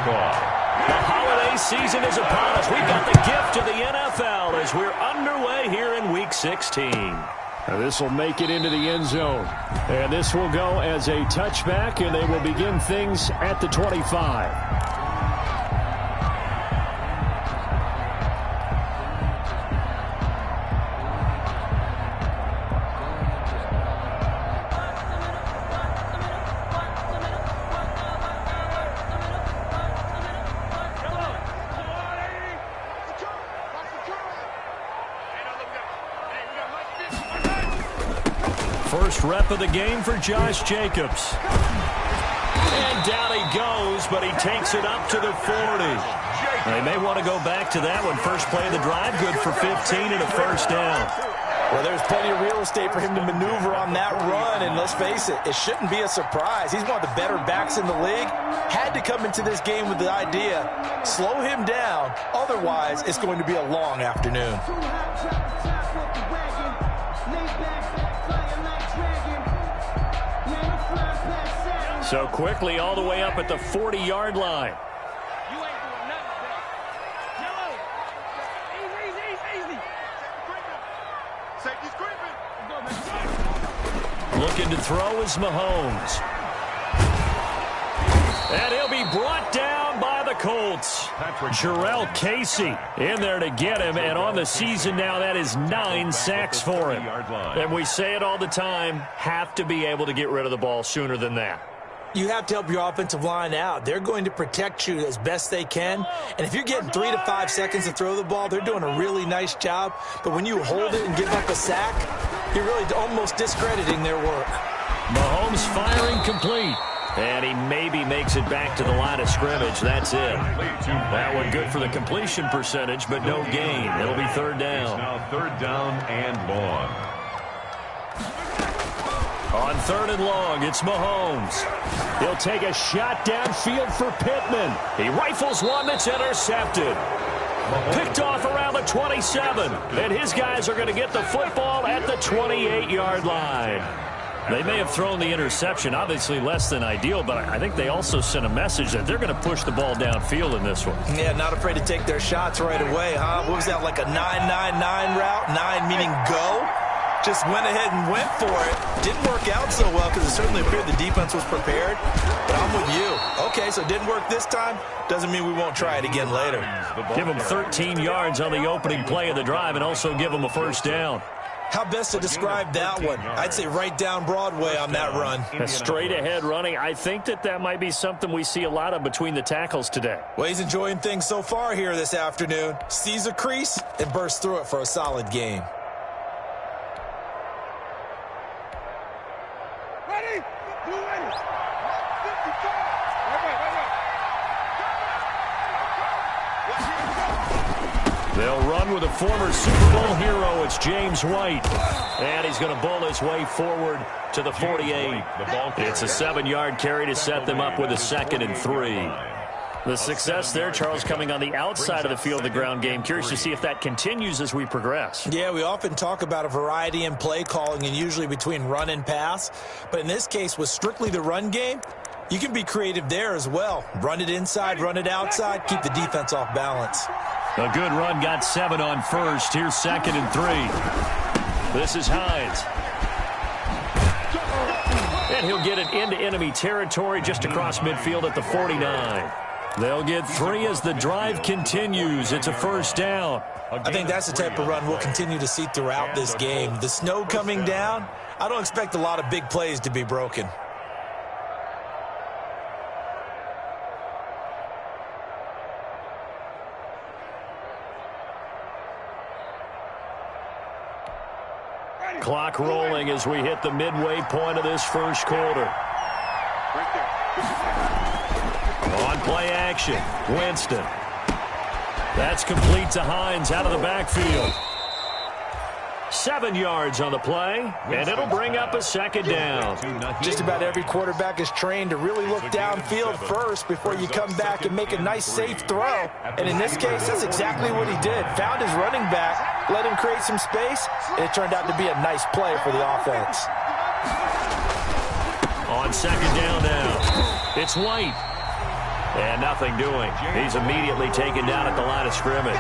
kickoff. The holiday season is upon us. We've got the gift of the NFL as we're underway here in Week 16. This will make it into the end zone. And this will go as a touchback, and they will begin things at the 25. First rep of the game for Josh Jacobs. And down he goes, but he takes it up to the 40. They may want to go back to that one. First play of the drive, good for 15 and a first down. Well, there's plenty of real estate for him to maneuver on that run, and let's face it, it shouldn't be a surprise. He's one of the better backs in the league. Had to come into this game with the idea, slow him down, otherwise it's going to be a long afternoon. So quickly all the way up at the 40-yard line. Looking to throw is Mahomes. And he'll be brought down by the Colts. Jarrell Casey in there to get him. And on the season now, that is 9 sacks for him. And we say it all the time, have to be able to get rid of the ball sooner than that. You have to help your offensive line out. They're going to protect you as best they can. And if you're getting 3 to 5 seconds to throw the ball, they're doing a really nice job. But when you hold it and give up a sack, you're really almost discrediting their work. Mahomes firing complete. And he maybe makes it back to the line of scrimmage. That's it. That one good for the completion percentage, but no gain. It'll be third down. Now third down and long. On third and long, it's Mahomes. He'll take a shot downfield for Pittman. He rifles one that's intercepted. Picked off around the 27. And his guys are going to get the football at the 28-yard line. They may have thrown the interception, obviously less than ideal, but I think they also sent a message that they're going to push the ball downfield in this one. Yeah, not afraid to take their shots right away, huh? What was that, like a 9-9-9 route? 9 meaning go? Just went ahead and went for it. Didn't work out so well because it certainly appeared the defense was prepared. But I'm with you. Okay, so it didn't work this time. Doesn't mean we won't try it again later. Give them 13 yards on the opening play of the drive and also give them a first down. How best to describe that one? I'd say right down Broadway on that run. A straight ahead running. I think that might be something we see a lot of between the tackles today. Well, he's enjoying things so far here this afternoon. Sees a crease and bursts through it for a solid game. They'll run with a former Super Bowl hero. It's James White. And he's going to bull his way forward to the 48. It's a 7-yard carry to set them up with a 2nd and 3. The success there, Charles, coming on the outside of the field of the ground game. Curious to see if that continues as we progress. Yeah, we often talk about a variety in play calling and usually between run and pass. But in this case, with strictly the run game, you can be creative there as well. Run it inside, run it outside, keep the defense off balance. A good run, got 7 on first. Here's 2nd and 3. This is Hines. And he'll get it into enemy territory just across midfield at the 49. They'll get 3 as the drive continues. It's a first down. I think that's the type of run we'll continue to see throughout this game. The snow coming down, I don't expect a lot of big plays to be broken. Clock rolling as we hit the midway point of this first quarter. On play action, Winston. That's complete to Hines out of the backfield. 7 yards on the play, and it'll bring up a 2nd down. Just about every quarterback is trained to really look downfield first before you come back and make a nice, safe throw. And in this case, that's exactly what he did. Found his running back, let him create some space, and it turned out to be a nice play for the offense. On 2nd down now, it's White. And nothing doing. He's immediately taken down at the line of scrimmage.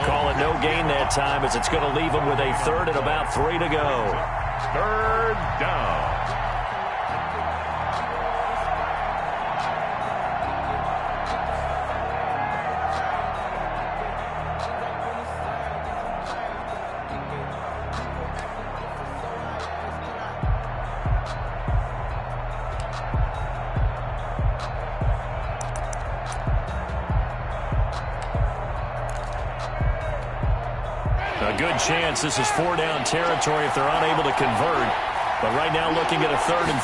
Call it no gain that time as it's going to leave him with a third and about 3 to go. Third down. A good chance this is 4-down territory if they're unable to convert. But right now looking at a 3rd and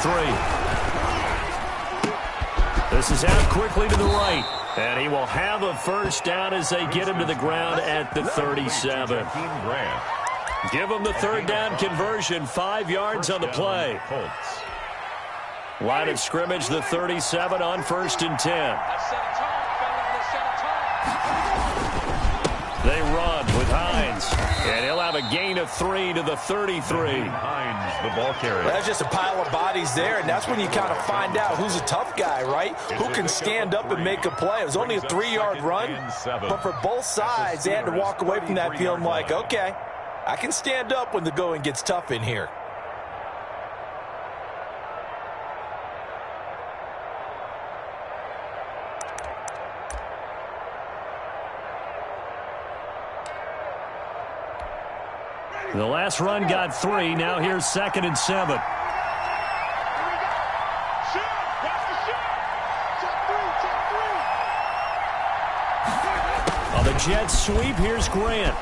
3. This is out quickly to the right. And he will have a first down as they get him to the ground at the 37. Give him the 3rd down conversion. 5 yards on the play. Line of scrimmage, the 37 on 1st and 10. They run with Hines, and he'll have a gain of 3 to the 33. Hines, the ball carrier. That's just a pile of bodies there, and that's when you kind of find out who's a tough guy, right? Who can stand up and make a play. It was only a 3-yard run, but for both sides, they had to walk away from that feeling like, okay, I can stand up when the going gets tough in here. The last run got 3. Now here's 2nd and 7. On the Jets sweep, here's Grant.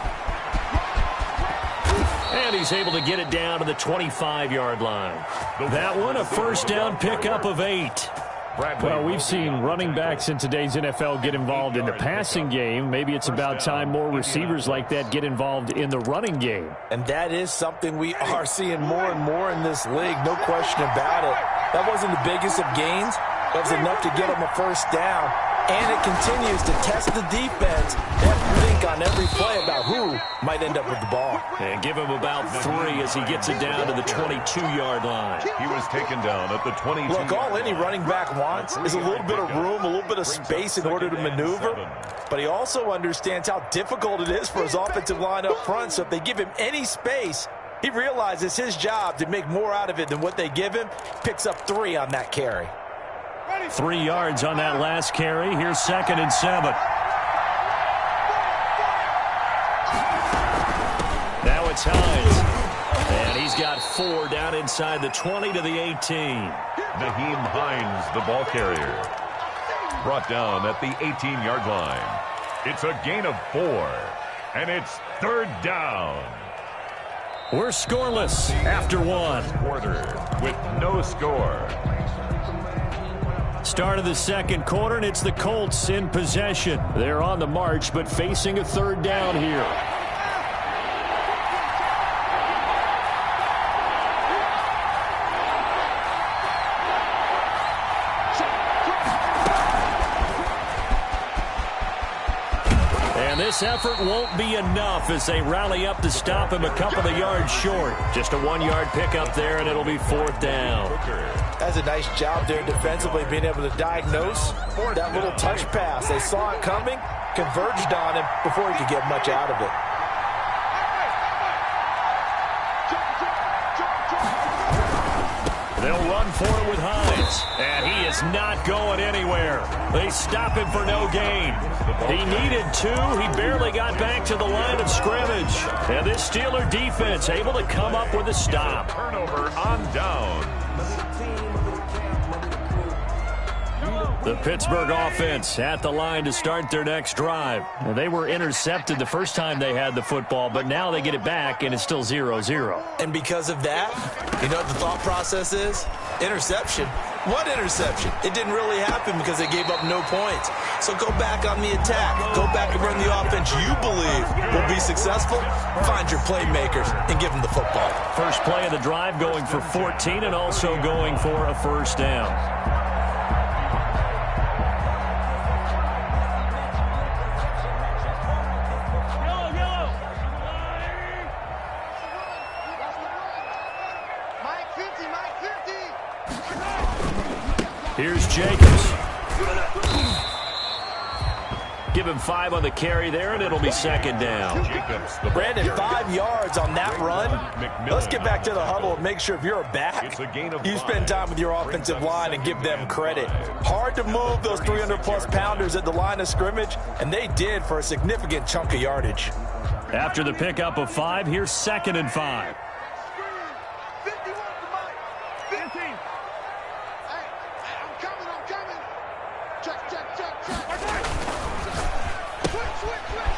And he's able to get it down to the 25-yard line. That one, a first down pickup of 8. Well, we've seen running backs in today's NFL get involved in the passing game. Maybe it's about time more receivers like that get involved in the running game. And that is something we are seeing more and more in this league, no question about it. That wasn't the biggest of gains. That was enough to get them a first down. And it continues to test the defense. They have to think on every play about who might end up with the ball. And give him about 3 as he gets it down to the 22-yard line. He was taken down at the 22. Look, all any running back wants is a little bit of room, a little bit of space in order to maneuver. But he also understands how difficult it is for his offensive line up front. So if they give him any space, he realizes his job to make more out of it than what they give him. Picks up 3 on that carry. 3 yards on that last carry. Here's 2nd and 7. Now it's Hines. And he's got 4 down inside the 20 to the 18. Nyheim Hines, the ball carrier. Brought down at the 18-yard line. It's a gain of 4. And it's 3rd down. We're scoreless after 1. Quarter with no score. Start of the 2nd quarter, and it's the Colts in possession. They're on the march, but facing a 3rd down here. And this effort won't be enough as they rally up to stop him a couple of yards short. Just a 1-yard pickup there, and it'll be 4th down. That's a nice job there defensively, being able to diagnose that little touch pass. They saw it coming, converged on him before he could get much out of it. They'll run for it with Hines, and he is not going anywhere. They stop him for no gain. He needed 2. He barely got back to the line of scrimmage. And this Steeler defense able to come up with a stop. Turnover on down. The Pittsburgh offense at the line to start their next drive. Well, they were intercepted the first time they had the football, but now they get it back, and it's still 0-0. And because of that, you know what the thought process is? Interception. What interception? It didn't really happen because they gave up no points. So go back on the attack. Go back and run the offense you believe will be successful. Find your playmakers and give them the football. First play of the drive going for 14 and also going for a first down. Here's Jacobs. Give him 5 on the carry there, and it'll be second down. Brandon, 5 yards on that run. Let's get back to the huddle and make sure if you're a back, you spend time with your offensive line and give them credit. Hard to move those 300-plus pounders at the line of scrimmage, and they did for a significant chunk of yardage. After the pickup of 5, here's 2nd and 5.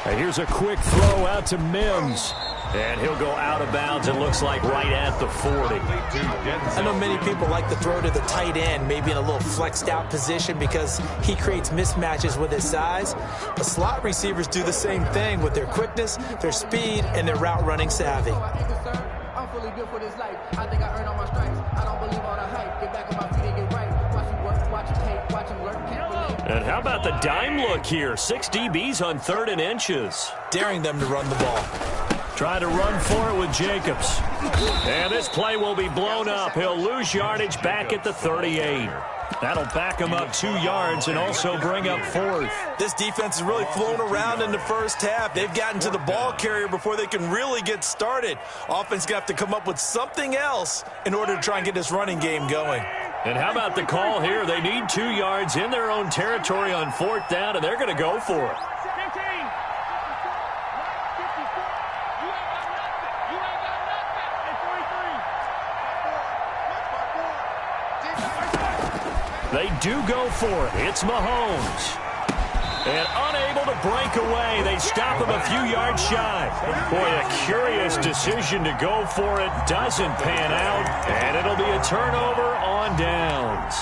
And here's a quick throw out to Mims. And he'll go out of bounds, it looks like, right at the 40. I know many people like to throw to the tight end, maybe in a little flexed out position because he creates mismatches with his size. But slot receivers do the same thing with their quickness, their speed, and their route running savvy. I'm fully built for this life. I think I earned all my stripes. I don't believe all the hype. Get back on my feet and get right. Watch him work, watch him hate, watch him lurk, can't relate. And how about the dime look here? 6 DBs on 3rd and inches. Daring them to run the ball. Trying to run for it with Jacobs. And this play will be blown up. He'll lose yardage back at the 38. That'll back him up 2 yards and also bring up 4th. This defense has really flown around in the first half. They've gotten to the ball carrier before they can really get started. Offense going to have to come up with something else in order to try and get this running game going. And how about the call here? They need 2 yards in their own territory on 4th down, and they're going to go for it. They do go for it. It's Mahomes. And unable to break away. They stop him a few yards shy. Boy, a curious decision to go for it. Doesn't pan out. And it'll be a turnover on downs.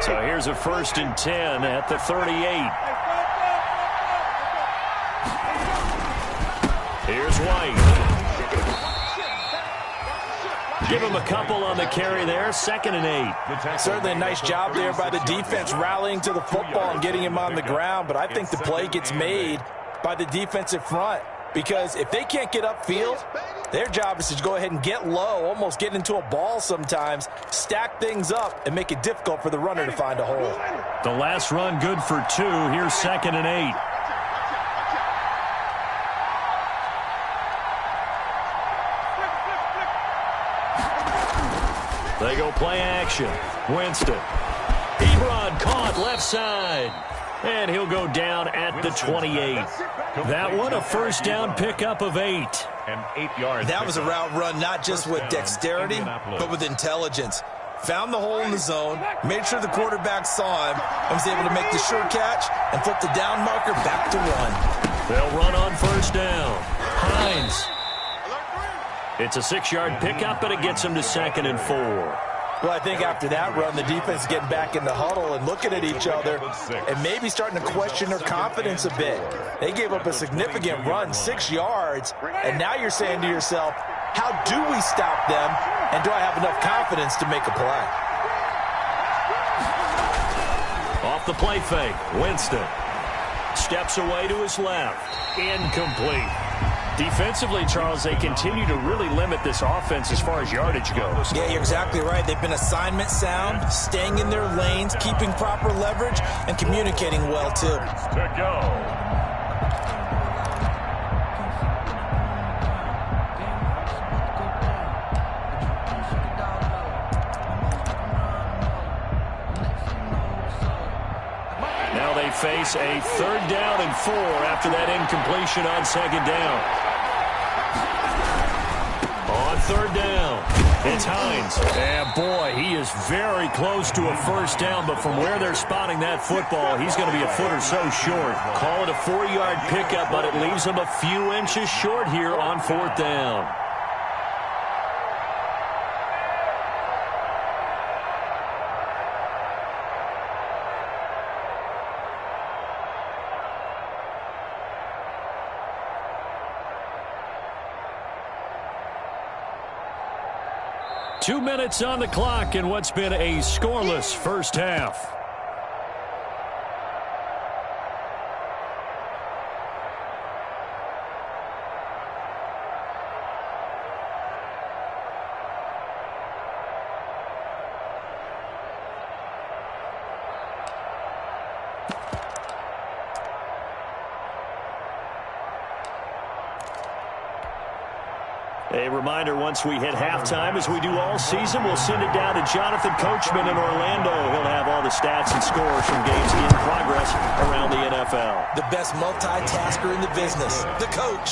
So here's a 1st and 10 at the 38. Here's White. Give him a couple on the carry there. 2nd and 8. Certainly a nice job there by the defense rallying to the football and getting him on the ground. But I think the play gets made by the defensive front. Because if they can't get upfield, their job is to go ahead and get low, almost get into a ball sometimes, stack things up, and make it difficult for the runner to find a hole. The last run good for 2. Here's 2nd and 8. They go play action. Winston. Ebron caught left side. And he'll go down at the 28. That one a 1st down pickup of 8. And 8 yards. That was a route run not just with dexterity, but with intelligence. Found the hole in the zone, made sure the quarterback saw him, and was able to make the sure catch and flip the down marker back to 1. They'll run on 1st down. Hines. It's a 6-yard pickup, but it gets him to 2nd and 4. Well, I think after that run, the defense is getting back in the huddle and looking at each other and maybe starting to question their confidence a bit. They gave up a significant run, 6 yards, and now you're saying to yourself, how do we stop them, and do I have enough confidence to make a play? Off the play fake, Winston. Steps away to his left. Incomplete. Defensively, Charles, they continue to really limit this offense as far as yardage goes. Yeah, you're exactly right. They've been assignment sound, staying in their lanes, keeping proper leverage, and communicating well, too. To go. Now they face a 3rd down and 4 after that incompletion on 2nd down. On 3rd down, it's Hines. And boy, he is very close to a 1st down, but from where they're spotting that football, he's going to be a foot or so short. Call it a 4-yard pickup, but it leaves him a few inches short here on 4th down. Two minutes on the clock in what's been a scoreless first half. A reminder, once we hit halftime, as we do all season, we'll send it down to Jonathan Coachman in Orlando. He'll have all the stats and scores from games in progress around the NFL. The best multitasker in the business, the coach.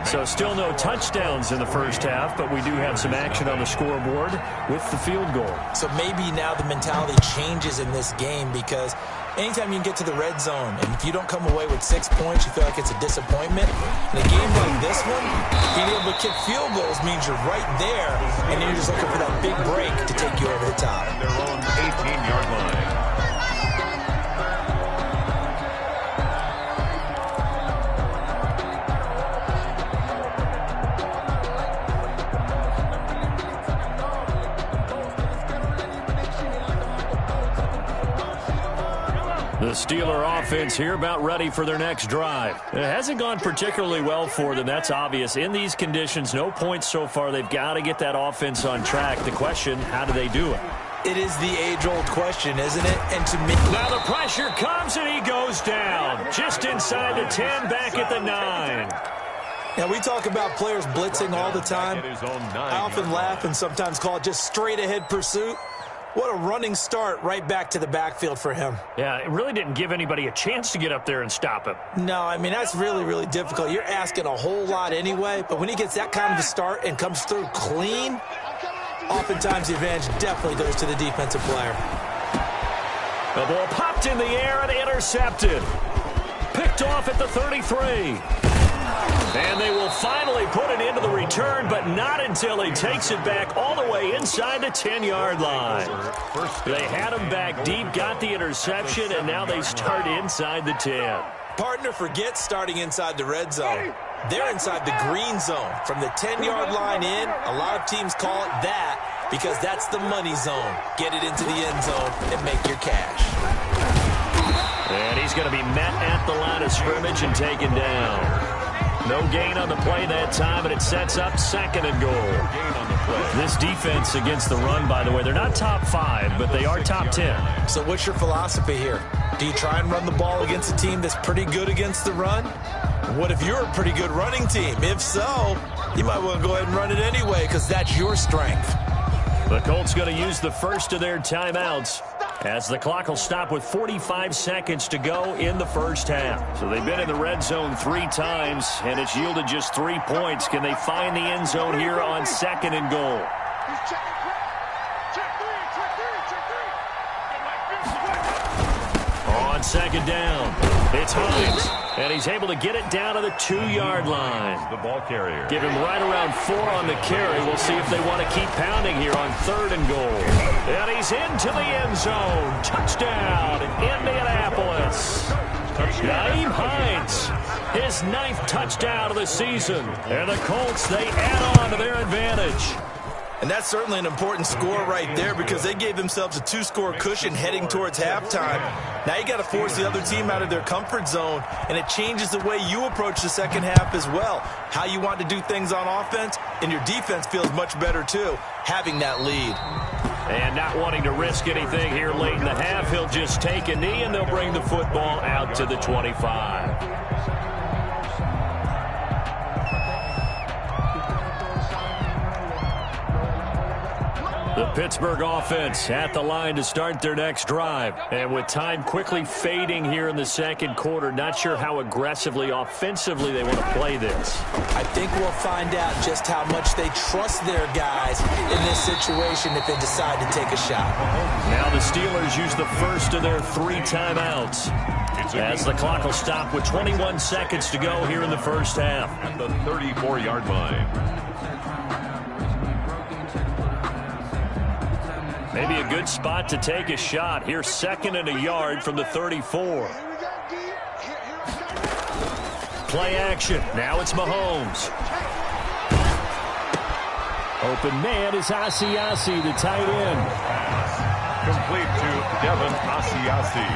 So still no touchdowns in the first half, but we do have some action on the scoreboard with the field goal. So maybe now the mentality changes in this game, because anytime you can get to the red zone, and if you don't come away with 6 points, you feel like it's a disappointment. In a game like this one, being able to kick field goals means you're right there, and then you're just looking for that big break to take you over the top. Their own 18-yard line. The Steeler offense here about ready for their next drive. It hasn't gone particularly well for them. That's obvious. In these conditions, no points so far. They've got to get that offense on track. The question, how do they do it? It is the age-old question, isn't it? And to me, Now the pressure comes and he goes down. Just inside the 10, back at the 9. now we talk about players blitzing all the time. I often laugh and sometimes call it just straight-ahead pursuit. What a running start right back to the backfield for him. Yeah, it really didn't give anybody a chance to get up there and stop him. No, I mean, that's really, really difficult. You're asking a whole lot anyway, but when he gets that kind of a start and comes through clean, oftentimes the advantage definitely goes to the defensive player. The ball popped in the air and intercepted. Picked off at the 33. And they will finally put it into the return, but not until he takes it back all the way inside the 10-yard line. They had him back deep, got the interception, and now they start inside the 10. Partner, forget starting inside the red zone. They're inside the green zone. From the 10-yard line in, a lot of teams call it that because that's the money zone. Get it into the end zone and make your cash. And he's going to be met at the line of scrimmage and taken down. No gain on the play that time, and it sets up second and goal. This defense against the run, by the way, they're not top 5, but they are top 10. So what's your philosophy here? Do you try and run the ball against a team that's pretty good against the run? What if you're a pretty good running team? If so, you might want to go ahead and run it anyway because that's your strength. The Colts going to use the first of their timeouts as the clock will stop with 45 seconds to go in the first half. So they've been in the red zone 3 times, and it's yielded just 3 points. Can they find the end zone here on second and goal? On second down, it's Hines. And he's able to get it down to the 2-yard line. The ball carrier. Give him right around 4 on the carry. We'll see if they want to keep pounding here on third and goal. And he's into the end zone. Touchdown, Indianapolis. Nyheim Hines, his 9th touchdown of the season. And the Colts, they add on to their advantage. And that's certainly an important score right there because they gave themselves a 2-score cushion heading towards halftime. Now you got to force the other team out of their comfort zone, and it changes the way you approach the second half as well. How you want to do things on offense, and your defense feels much better too, having that lead. And not wanting to risk anything here late in the half, he'll just take a knee, and they'll bring the football out to the 25. The Pittsburgh offense at the line to start their next drive. And with time quickly fading here in the second quarter, not sure how aggressively, offensively they want to play this. I think we'll find out just how much they trust their guys in this situation if they decide to take a shot. Now the Steelers use the first of their 3 timeouts as the clock will stop with 21 seconds to go here in the first half. At the 34-yard line. Maybe a good spot to take a shot. Here, 2nd and a yard from the 34. Play action. Now it's Mahomes. Open man is Asiasi, the tight end. Complete to Devin Asiasi.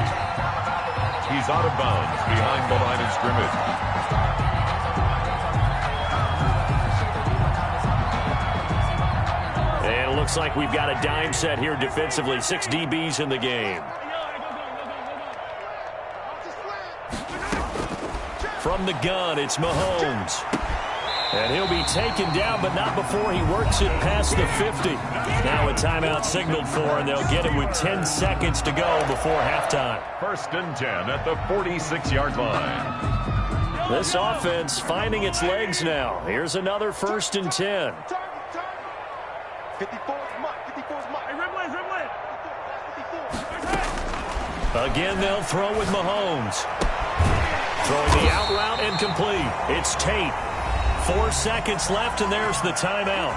He's out of bounds behind the line of scrimmage. And it looks like we've got a dime set here defensively. 6 DBs in the game. From the gun, it's Mahomes. And he'll be taken down, but not before he works it past the 50. Now a timeout signaled for, and they'll get it with 10 seconds to go before halftime. 1st and 10 at the 46-yard line. This offense finding its legs now. Here's another 1st and 10. 54's Mike. Hey, Rimlin. Again, they'll throw with Mahomes. Throwing the out route and complete. It's Tate. 4 seconds left, and there's the timeout.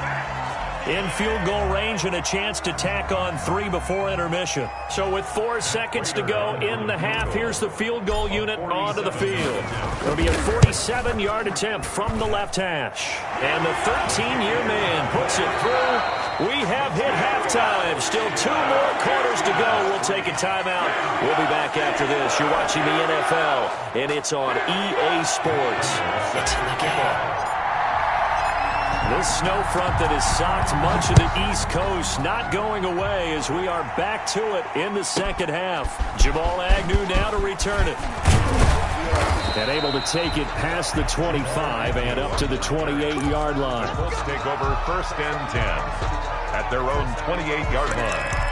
In field goal range and a chance to tack on 3 before intermission. So with 4 seconds to go in the half, here's the field goal unit onto the field. It'll be a 47-yard attempt from the left hash. And the 13-year man puts it through. We have hit halftime. Still 2 more quarters to go. We'll take a timeout. We'll be back after this. You're watching the NFL, and it's on EA Sports. It's in the game. This snow front that has socked much of the East Coast not going away as we are back to it in the second half. Jamal Agnew now to return it. And able to take it past the 25 and up to the 28-yard line. Let's take over 1st and 10 at their own 28-yard line.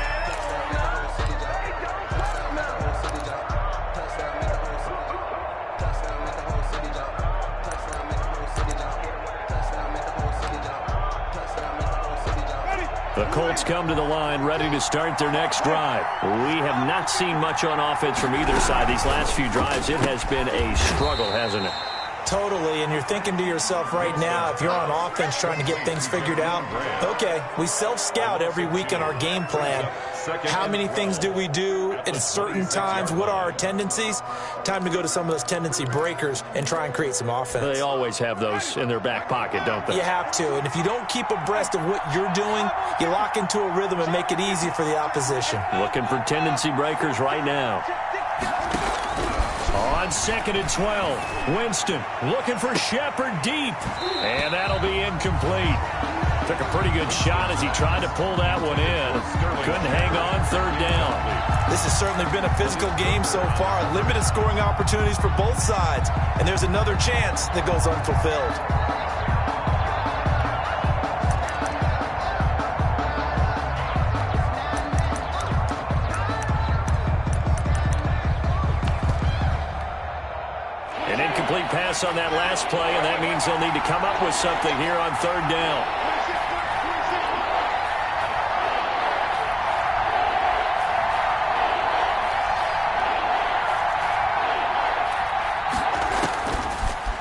The Colts come to the line ready to start their next drive. We have not seen much on offense from either side. These last few drives, it has been a struggle, hasn't it? Totally, and you're thinking to yourself right now, if you're on offense trying to get things figured out, okay, we self-scout every week in our game plan. How many things do we do at certain times? What are our tendencies? Time to go to some of those tendency breakers and try and create some offense. They always have those in their back pocket, don't they? You have to, and if you don't keep abreast of what you're doing, you lock into a rhythm and make it easy for the opposition. Looking for tendency breakers right now. On 2nd and 12, Winston looking for Shepard deep, and that'll be incomplete. Took a pretty good shot as he tried to pull that one in. Couldn't hang on 3rd down. This has certainly been a physical game so far. Limited scoring opportunities for both sides, and there's another chance that goes unfulfilled. An incomplete pass on that last play, and that means they'll need to come up with something here on 3rd down.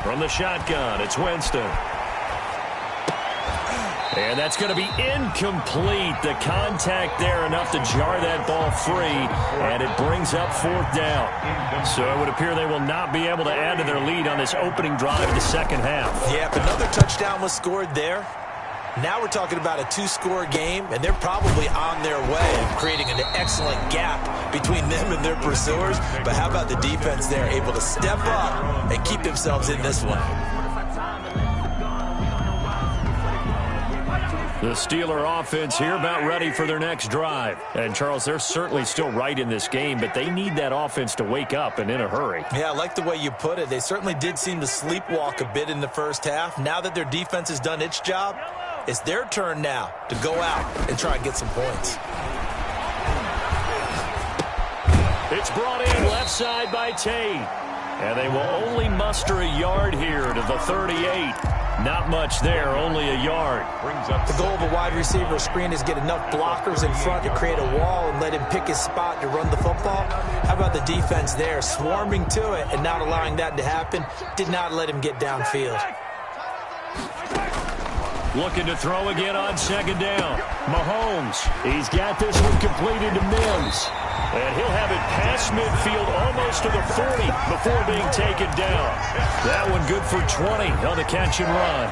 From the shotgun, it's Winston. And that's going to be incomplete. The contact there enough to jar that ball free, and it brings up 4th down. So it would appear they will not be able to add to their lead on this opening drive of the second half. Yeah, if another touchdown was scored there, now we're talking about a 2-score game, and they're probably on their way of creating an excellent gap between them and their pursuers. But how about the defense there, able to step up and keep themselves in this one? The Steeler offense here about ready for their next drive. And, Charles, they're certainly still right in this game, but they need that offense to wake up and in a hurry. Yeah, I like the way you put it. They certainly did seem to sleepwalk a bit in the first half. Now that their defense has done its job, it's their turn now to go out and try and get some points. It's brought in left side by Tate. And they will only muster a yard here to the 38. Not much there, only a yard. The goal of a wide receiver screen is get enough blockers in front to create a wall and let him pick his spot to run the football. How about the defense there, swarming to it and not allowing that to happen? Did not let him get downfield. Looking to throw again on 2nd down. Mahomes, he's got this one completed to Mims. And he'll have it past midfield almost to the 40 before being taken down. That one good for 20 on the catch and run.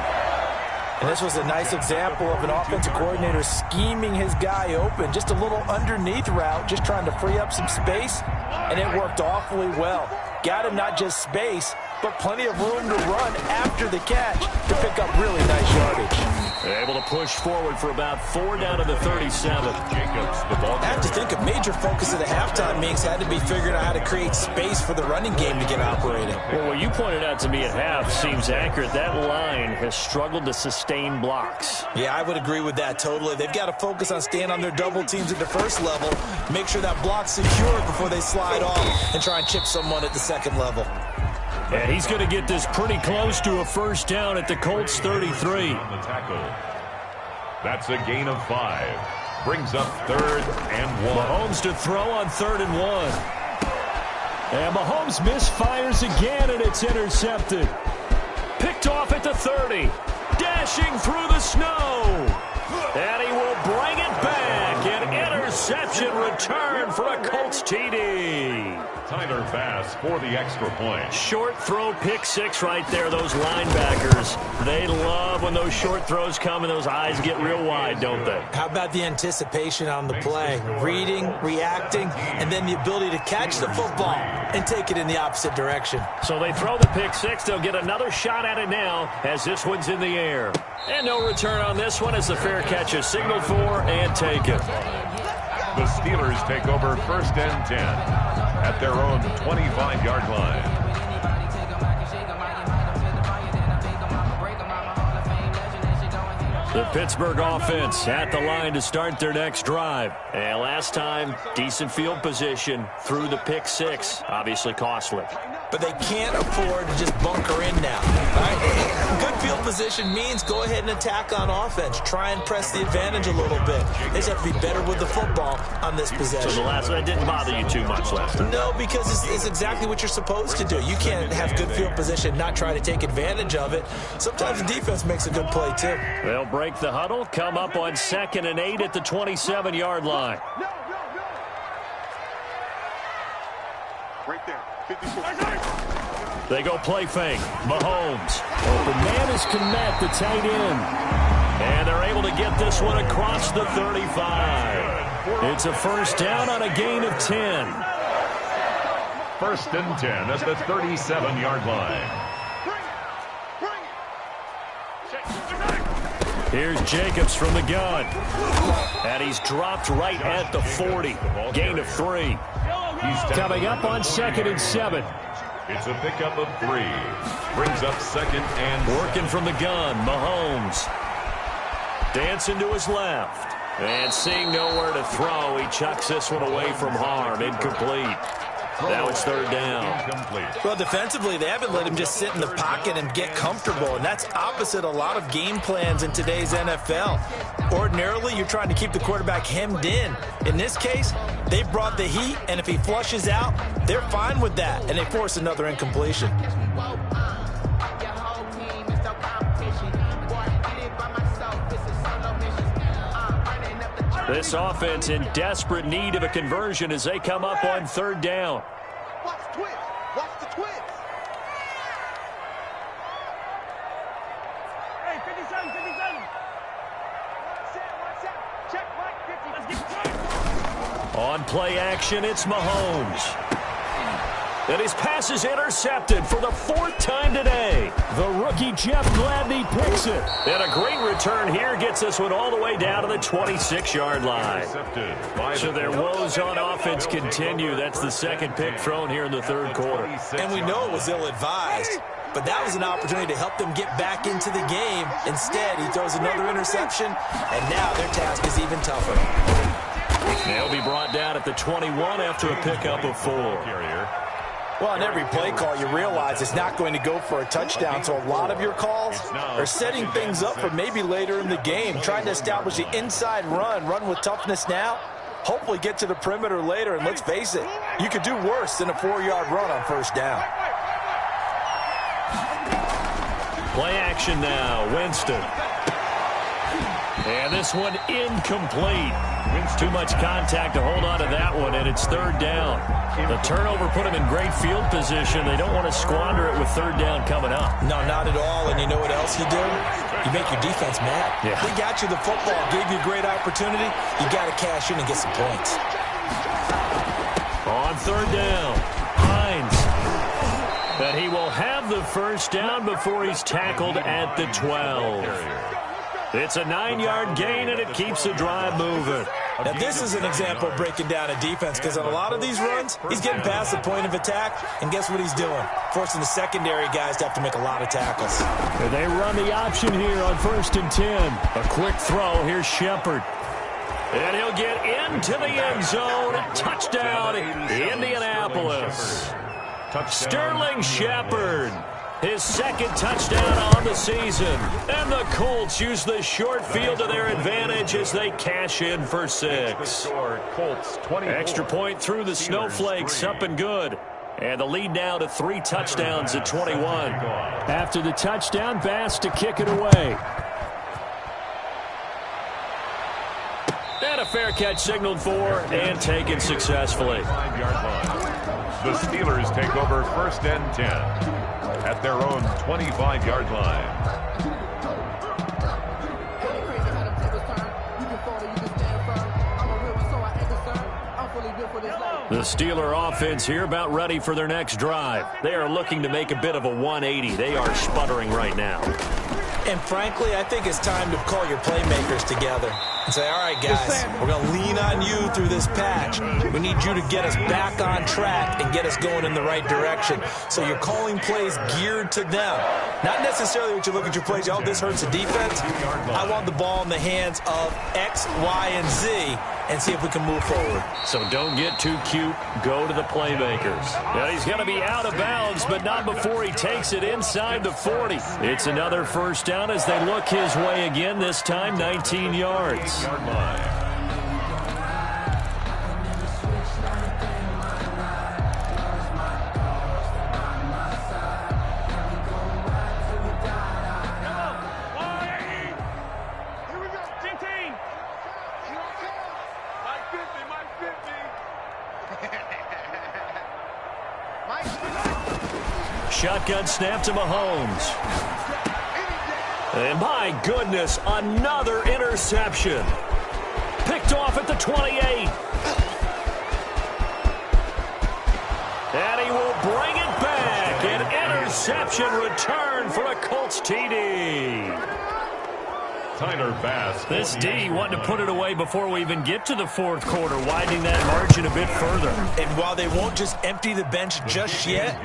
And this was a nice example of an offensive coordinator scheming his guy open. Just a little underneath route, just trying to free up some space. And it worked awfully well. Got him not just space, but plenty of room to run after the catch to pick up really nice yardage. Able to push forward for about 4 down to the 37. Jacobs, the ball I have to carrier. think a major focus of the halftime meetings had to be figuring out how to create space for the running game to get operating. Well, what you pointed out to me at half seems accurate. That line has struggled to sustain blocks. Yeah, I would agree with that totally. They've got to focus on staying on their double teams at the first level, make sure that block's secure before they slide off and try and chip someone at the second level. And he's going to get this pretty close to a first down at the Colts 33. On the tackle. That's a gain of 5. Brings up 3rd and 1. Mahomes to throw on 3rd and 1. And Mahomes misfires again, and it's intercepted. Picked off at the 30. Dashing through the snow. And he will bring it back. An interception return for a Colts TD. Tyler Bass for the extra point. Short throw, pick 6 right there. Those linebackers, they love when those short throws come and those eyes get real wide, don't they? How about the anticipation on the play? Reading, reacting, and then the ability to catch the football and take it in the opposite direction. So they throw the pick 6. They'll get another shot at it now as this one's in the air. And no return on this one as the fair catch is signaled for and taken. The Steelers take over 1st and 10 at their own 25-yard line. The Pittsburgh offense at the line to start their next drive. And last time, decent field position through the pick 6. Obviously costly. But they can't afford to just bunker in now. All right? Good field position means go ahead and attack on offense. Try and press the advantage a little bit. They just have to be better with the football on this possession. So the last one didn't bother you too much last time? No, because it's exactly what you're supposed to do. You can't have good field position, not try to take advantage of it. Sometimes the defense makes a good play, too. They'll break the huddle, come up on 2nd and 8 at the 27-yard line. Right there. 54. They go play fake. Mahomes. Open man is Kmet, the tight end. And they're able to get this one across the 35. It's a first down on a gain of 10. 1st and 10 at the 37-yard line. Here's Jacobs from the gun. And he's dropped right at the 40. Gain of 3. Coming up on 2nd and 7. It's a pickup of 3. Brings up 2nd and Working from the gun, Mahomes. Dancing to his left. And seeing nowhere to throw, he chucks this one away from harm. Incomplete. Now it's 3rd down. Incomplete. Well, defensively, they haven't let him just sit in the pocket and get comfortable, and that's opposite a lot of game plans in today's NFL. Ordinarily, you're trying to keep the quarterback hemmed in. In this case, they brought the heat, and if he flushes out, they're fine with that, and they force another incompletion. This offense in desperate need of a conversion as they come up on 3rd down. Watch the twins. Watch the twins. Hey, 57, 57. Watch out. Check right, 50. Let's get it. On play action, it's Mahomes. And his pass is intercepted for the 4th time today. The rookie Jeff Gladney picks it. And a great return here gets this one all the way down to the 26-yard line. So their woes on offense continue. That's the 2nd pick thrown here in the 3rd quarter. And we know it was ill-advised, but that was an opportunity to help them get back into the game. Instead, he throws another interception, and now their task is even tougher. They'll be brought down at the 21 after a pickup of 4. Well, on every play call, you realize it's not going to go for a touchdown, so a lot of your calls are setting things up for maybe later in the game, trying to establish the inside run with toughness now, hopefully get to the perimeter later, and let's face it, you could do worse than a 4-yard run on 1st down. Play action now, Winston. And this one incomplete. Too much contact to hold on to that one, and it's 3rd down. The turnover put them in great field position. They don't want to squander it with 3rd down coming up. No, not at all, and you know what else you do? You make your defense mad. Yeah. They got you the football, gave you a great opportunity. You got to cash in and get some points. On 3rd down, Hines. But he will have the first down before he's tackled at the 12. It's a 9-yard gain, and it keeps the drive moving. Now, this is an example of breaking down a defense, because on a lot of these runs, he's getting past the point of attack, and guess what he's doing? Forcing the secondary guys to have to make a lot of tackles. And they run the option here on 1st and 10. A quick throw. Here's Shepard. And he'll get into the end zone. Touchdown, Indianapolis. Sterling Shepard. His second touchdown on the season. And the Colts use the short field to their advantage as they cash in for 6. Extra point through the snowflakes, up and good. And the lead now to 3 touchdowns at 21. After the touchdown, Bass to kick it away. And a fair catch signaled for and taken successfully. The Steelers take over 1st and 10. At their own 25-yard line. The Steeler offense here about ready for their next drive. They are looking to make a bit of a 180. They are sputtering right now. And frankly, I think it's time to call your playmakers together and say, all right, guys, we're going to lean on you through this patch. We need you to get us back on track and get us going in the right direction. So you're calling plays geared to them. Not necessarily what you look at your plays, oh, this hurts the defense. I want the ball in the hands of X, Y, and Z and see if we can move forward. So don't get too cute. Go to the playmakers. Now he's going to be out of bounds, but not before he takes it inside the 40. It's another first down as they look his way again, this time 19 yards. Shotgun snap to Mahomes. And my goodness, another interception. Picked off at the 28. And he will bring it back. An interception return for a Colts TD. Bass. This D wanting to put it away before we even get to the 4th quarter, widening that margin a bit further. And while they won't just empty the bench just yet,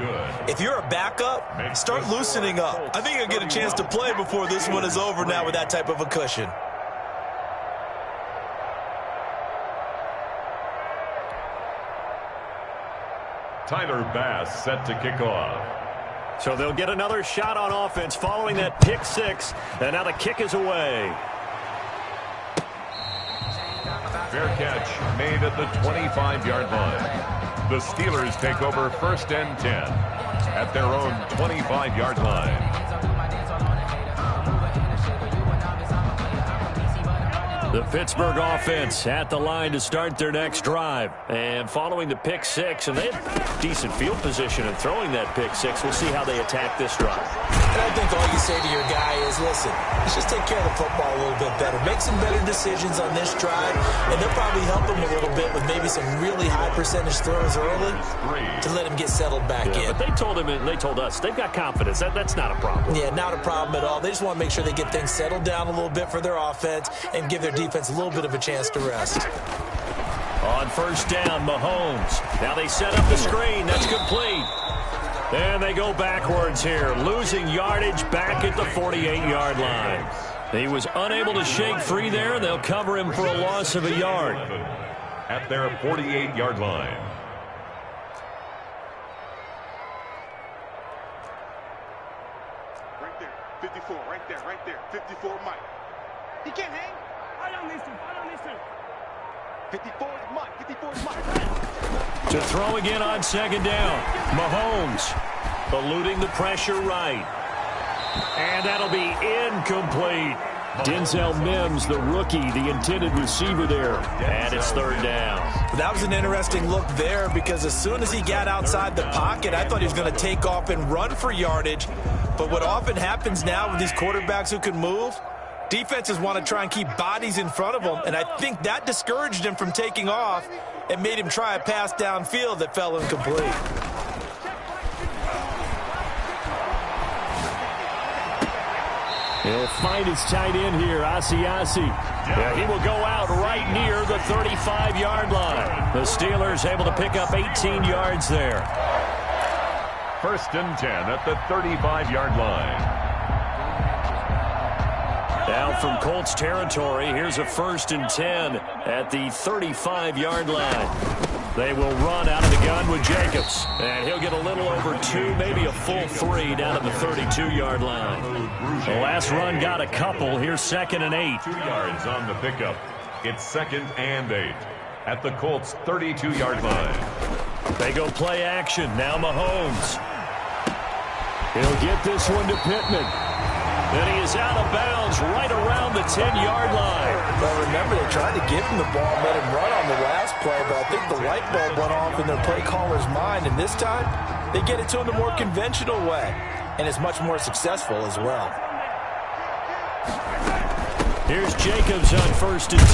if you're a backup, start loosening up. I think you'll get a chance to play before this one is over now with that type of a cushion. Bass set to kick off. So they'll get another shot on offense following that pick 6. And now the kick is away. Fair catch made at the 25-yard line. The Steelers take over 1st and 10 at their own 25-yard line. The Pittsburgh offense at the line to start their next drive. And following the pick 6, and they had decent field position in throwing that pick 6. We'll see how they attack this drive. And I think all you say to your guy is, listen, let's just take care of the football a little bit better. Make some better decisions on this drive, and they'll probably help him a little bit with maybe some really high percentage throws early to let him get settled back in. But they told him, and they told us, they've got confidence. That's not a problem. Yeah, not a problem at all. They just want to make sure they get things settled down a little bit for their offense and give their defense a little bit of a chance to rest. On 1st down, Mahomes. Now they set up the screen. That's complete. And they go backwards here, losing yardage back at the 48-yard line. He was unable to shake free there. They'll cover him for a loss of a yard. At their 48-yard line. Right there, 54, right there, 54 Mike. He can't hang. I don't listen. 54 is Mike, 54 is Mike. To throw again on 2nd down. Mahomes eluding the pressure right. And that'll be incomplete. Denzel Mims, the rookie, the intended receiver there. And it's 3rd down. That was an interesting look there because as soon as he got outside the pocket, I thought he was going to take off and run for yardage. But what often happens now with these quarterbacks who can move, defenses want to try and keep bodies in front of them, and I think that discouraged him from taking off and made him try a pass downfield that fell incomplete. He'll find his tight end here, Asiasi. Yeah, he will go out right near the 35-yard line. The Steelers able to pick up 18 yards there. 1st and 10 at the 35-yard line. Now from Colts territory, here's a 1st and 10 at the 35-yard line. They will run out of the gun with Jacobs. And he'll get a little over 2, maybe a full 3 down at the 32-yard line. The last run got a couple. Here's 2nd and 8. 2 yards on the pickup. It's 2nd and 8 at the Colts 32-yard line. They go play action. Now Mahomes. He'll get this one to Pittman. Then he is out of bounds right around the 10-yard line. But remember, they tried to give him the ball and let him run on the last play, but I think the light bulb went off in their play caller's mind, and this time they get it to him the more conventional way, and it's much more successful as well. Here's Jacobs on 1st and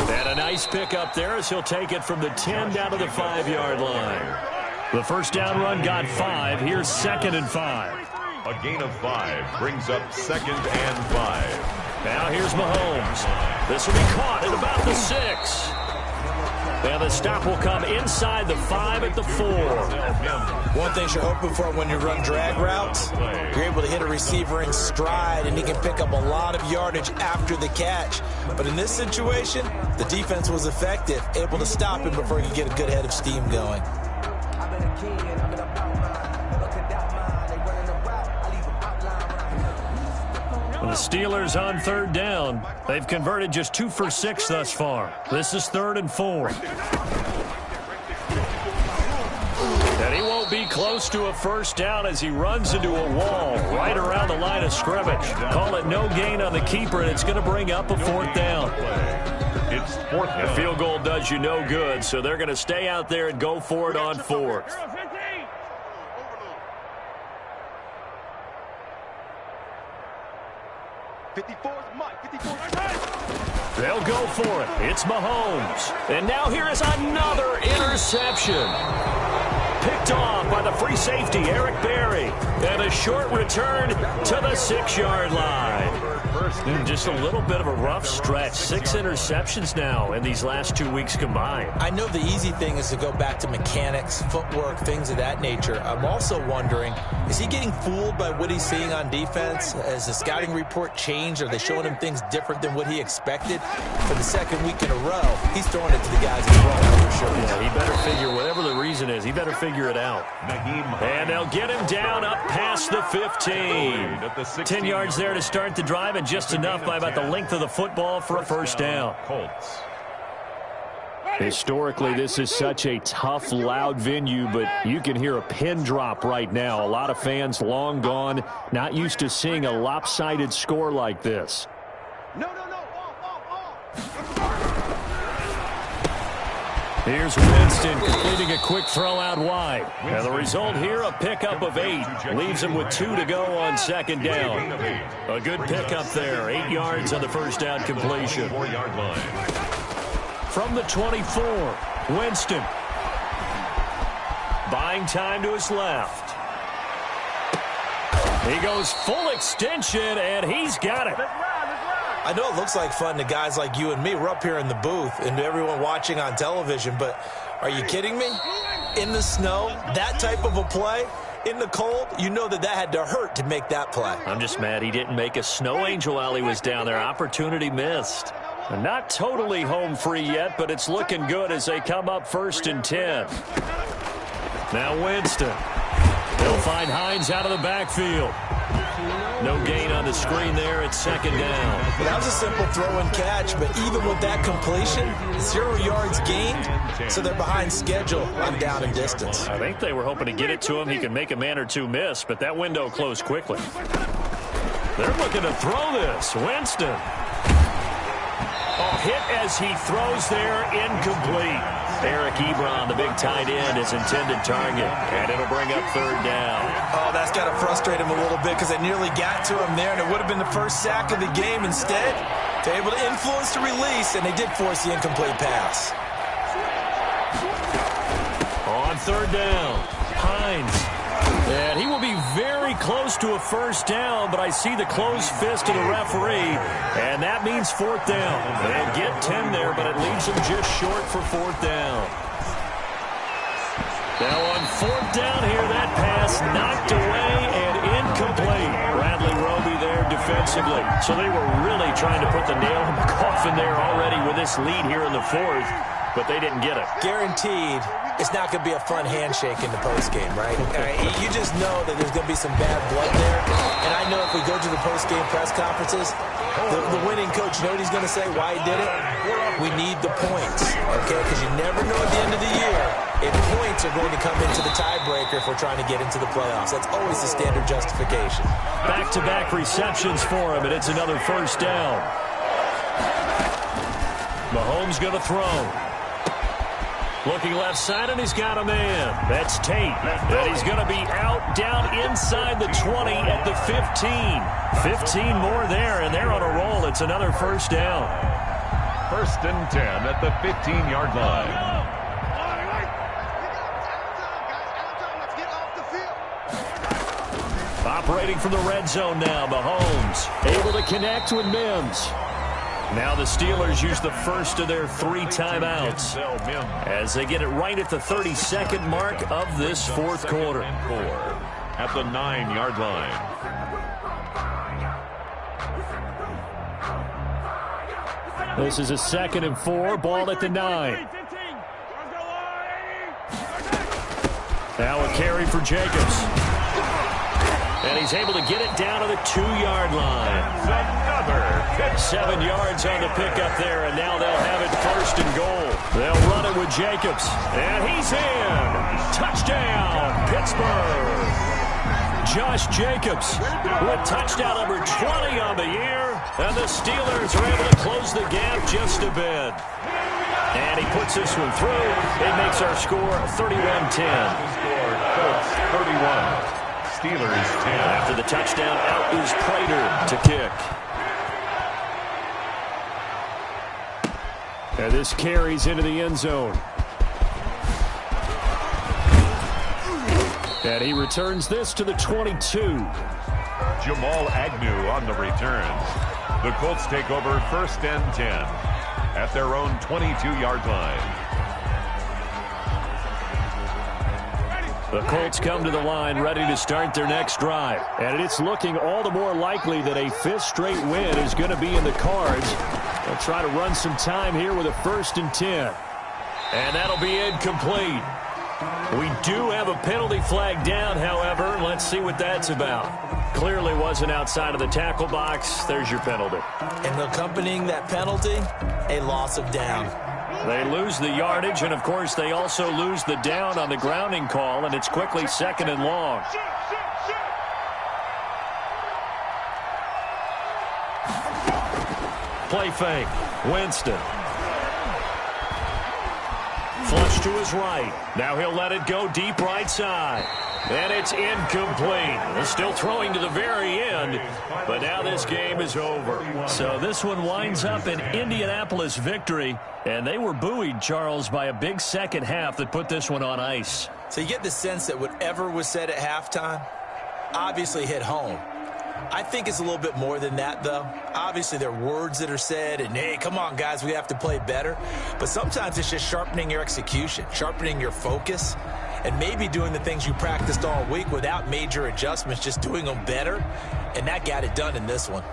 10. And a nice pickup there as he'll take it from the 10 down to the 5-yard line. The first down run got 5. Here's 2nd and 5. A gain of 5 brings up 2nd and 5. Now here's Mahomes. This will be caught at about the 6. And the stop will come inside the 5 at the 4. One thing you're hoping for when you run drag routes, you're able to hit a receiver in stride, and he can pick up a lot of yardage after the catch. But in this situation, the defense was effective, able to stop him before he could get a good head of steam going. The Steelers on 3rd down. They've converted just 2 for 6 thus far. This is 3rd and 4. And he won't be close to a first down as he runs into a wall right around the line of scrimmage. Call it no gain on the keeper, and it's going to bring up a 4th down. It's 4th down. A field goal does you no good, so they're going to stay out there and go for it on 4th. They'll go for it. It's Mahomes. And now here is another interception. Picked off by the free safety, Eric Berry. And a short return to the 6-yard line. Just a little bit of a rough stretch. 6 interceptions now in these last 2 weeks combined. I know the easy thing is to go back to mechanics, footwork, things of that nature. I'm also wondering, is he getting fooled by what he's seeing on defense? Has the scouting report changed? Are they showing him things different than what he expected? For the 2nd week in a row, he's throwing it to the guys he's running over shoulders. Yeah, he better figure, whatever the reason is, he better figure it out. And they'll get him down up past the 15. 10 yards there to start the drive, and just enough by about the length of the football for a first down. Colts. Historically, this is such a tough, loud venue, but you can hear a pin drop right now. A lot of fans long gone, not used to seeing a lopsided score like this. Here's Winston completing a quick throw out wide. And the result here, a pickup of 8. Leaves him with 2 to go on 2nd down. A good pickup there. 8 yards on the first down completion. 4-yard line. From the 24, Winston. Buying time to his left. He goes full extension, and he's got it. I know it looks like fun to guys like you and me. We're up here in the booth and to everyone watching on television, but are you kidding me? In the snow, that type of a play, in the cold, you know that had to hurt to make that play. I'm just mad he didn't make a snow angel while he was down there. Opportunity missed. Not totally home free yet, but it's looking good as they come up 1st and 10. Now Winston. They'll find Hines out of the backfield. No gain on the screen there. It's 2nd down. Well, that was a simple throw and catch, but even with that completion, 0 yards gained, so they're behind schedule on down and distance. I think they were hoping to get it to him. He could make a man or two miss, but that window closed quickly. They're looking to throw this. Winston. Hit as he throws there, incomplete. Eric Ebron, the big tight end, his intended target, and it'll bring up 3rd down. Oh, that's got to frustrate him a little bit because they nearly got to him there, and it would have been the first sack of the game. Instead, they're able to influence the release, and they did force the incomplete pass. On 3rd down, Hines. And he will be very close to a first down, but I see the closed fist of the referee, and that means fourth down. They'll get 10 there, but it leaves them just short for fourth down. Now on fourth down here, that pass knocked away and incomplete. Bradley Roby there defensively. So they were really trying to put the nail in the coffin there already with this lead here in the fourth, but they didn't get it. Guaranteed it's not going to be a fun handshake in the postgame, right? You just know that there's going to be some bad blood there. And I know if we go to the postgame press conferences, the winning coach, you know what he's going to say, why he did it? We need the points, okay? Because you never know at the end of the year if points are going to come into the tiebreaker if we're trying to get into the playoffs. That's always the standard justification. Back-to-back receptions for him, and it's another first down. Mahomes going to throw. Looking left side, and he's got a man. That's Tate. And he's going to be out down inside the 20 at the 15. 15 more there, and they're on a roll. It's another first down. First and 10 at the 15-yard line. Operating from the red zone now, Mahomes able to connect with Mims. Now the Steelers use the first of their 3 timeouts as they get it right at the 32nd mark of this fourth quarter. At the 9-yard line. This is a 2nd and 4, ball at the 9. Now a carry for Jacobs. And he's able to get it down to the 2-yard line. Another 7 yards on the pickup there, and now they'll have it first and goal. They'll run it with Jacobs. And he's in. Touchdown, Pittsburgh. Josh Jacobs with touchdown number 20 on the year. And the Steelers are able to close the gap just a bit. And he puts this one through. It makes our score 31-10. Colts 31. Steelers 10. After the touchdown, out is Prater to kick. And this carries into the end zone. And he returns this to the 22. Jamal Agnew on the return. The Colts take over first and 10 at their own 22-yard line. The Colts come to the line ready to start their next drive. And it's looking all the more likely that a 5th straight win is going to be in the cards. They'll try to run some time here with a 1st and 10. And that'll be incomplete. We do have a penalty flag down, however. Let's see what that's about. Clearly wasn't outside of the tackle box. There's your penalty. And accompanying that penalty, a loss of down. They lose the yardage, and, of course, they also lose the down on the grounding call, and it's quickly 2nd and long. Play fake. Winston. Flush to his right. Now he'll let it go deep right side. And it's incomplete. They're still throwing to the very end, but now this game is over. So this one winds up an Indianapolis victory, and they were buoyed, Charles, by a big second half that put this one on ice. So you get the sense that whatever was said at halftime obviously hit home. I think it's a little bit more than that, though. Obviously, there are words that are said, and, hey, come on, guys, we have to play better. But sometimes it's just sharpening your execution, sharpening your focus, and maybe doing the things you practiced all week without major adjustments, just doing them better. And that got it done in this one.